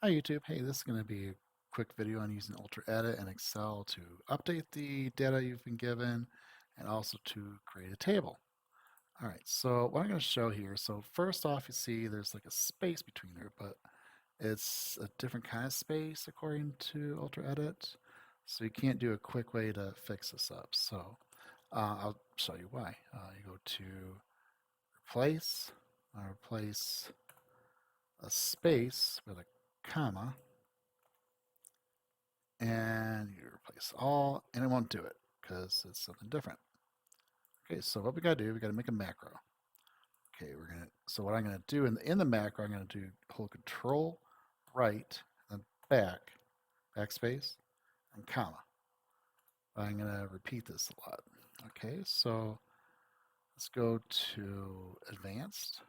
Hi YouTube. Hey, this is going to be a quick video on using UltraEdit and Excel to update the data you've been given and also to create a table. All right, so what I'm going to show here, so first off you see there's like a space between there, but it's a different kind of space according to UltraEdit. So you can't do a quick way to fix this up. So I'll show you why. You go to replace, replace a space with a comma, and you replace all, and it won't do it because it's something different. Okay, so what we gotta do, we gotta make a macro. Okay, so what I'm gonna do in the macro, I'm gonna do hold Control, right, and backspace, and comma. I'm gonna repeat this a lot. Okay, so let's go to advanced.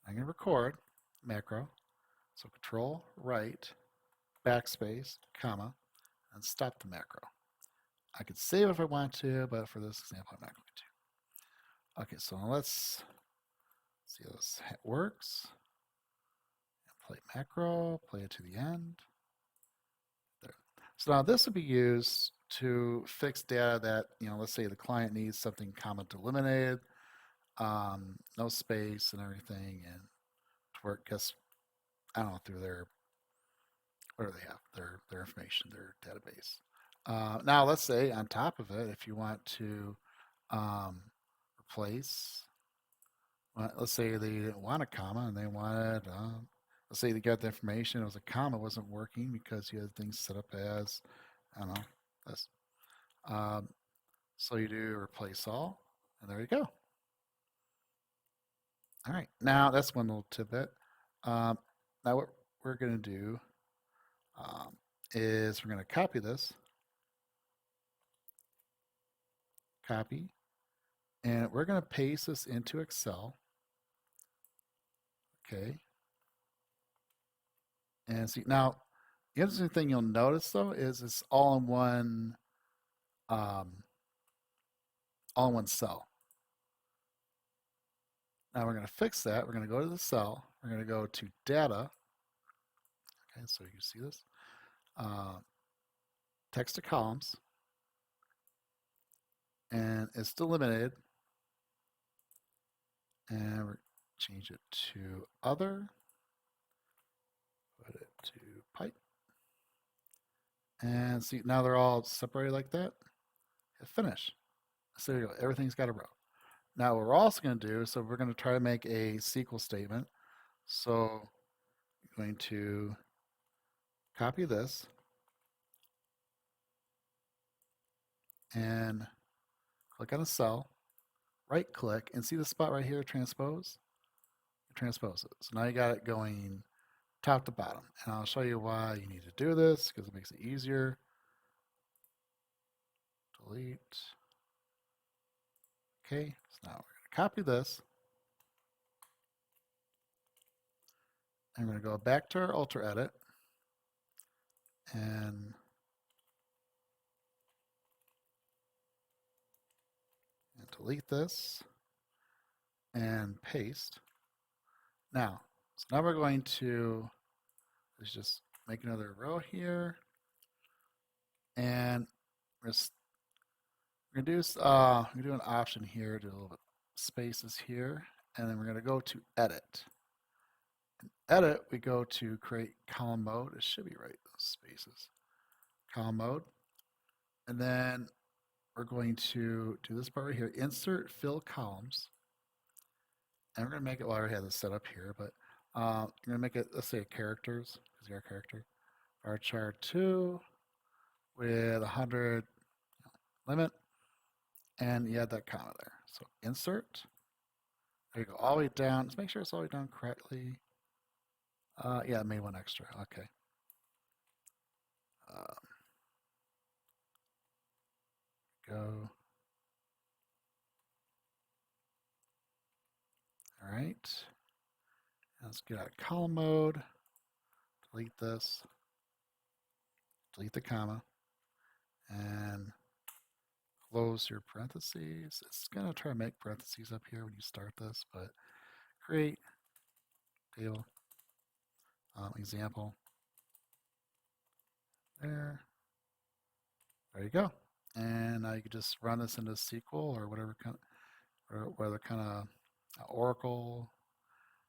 I'm gonna record macro. So Control, right, backspace, comma, and stop the macro. I could save it if I want to, but for this example, I'm not going to. Okay, so let's see how this works. Play macro, play it to the end. There. So now this would be used to fix data that, let's say the client needs something comma delimited, no space and everything, and to work, guess, I don't know, through their, whatever they have, their information, their database. Now, let's say on top of it, if you want to replace, let's say they didn't want a comma and they wanted, let's say they got the information, it was a comma wasn't working because you had things set up as, I don't know, this. Um, so you do replace all, and there you go. All right, now that's one little tidbit. Now what we're going to do is we're going to copy this, copy, and we're going to paste this into Excel. Okay. And see, now the interesting thing you'll notice though is it's um, all in one cell. Now we're going to fix that. We're going to go to the cell. We're going to go to data. Okay, so you can see this. Text to columns. And it's delimited. And we're change it to other. Put it to pipe. And see, now they're all separated like that. Hit finish. So there you go. Everything's got a row. Now what we're also going to do, so we're going to try to make a SQL statement. So I'm going to copy this and click on a cell, right click, and see the spot right here, transpose? Transpose it. So now you got it going top to bottom. And I'll show you why you need to do this because it makes it easier. Delete. Okay, so now we're going to copy this. And we're going to go back to our UltraEdit and delete this and paste. Now, so now we're going to let's just make another row here, and we're going to do an option here, do a little bit spaces here, and then we're going to go to edit. In edit, we go to create column mode. It should be right, those spaces. Column mode, and then we're going to do this part right here, insert fill columns, and we're going to make it, well, I already had this set up here, but we're going to make it, let's say characters, because you're a character. Our chart 2 with 100 limit, and you add that comma there. So insert, there you go, all the way down. Let's make sure it's all the way down correctly. Yeah, I made one extra, okay. Go. All right, let's get out of column mode, delete this, delete the comma, and close your parentheses. It's gonna try to make parentheses up here when you start this, but create table. example. There you go. And now you can just run this into SQL or whatever kind of, Oracle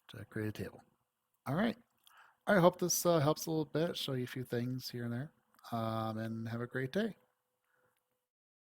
to create a table. All right. I hope this helps a little bit, show you a few things here and there, and have a great day.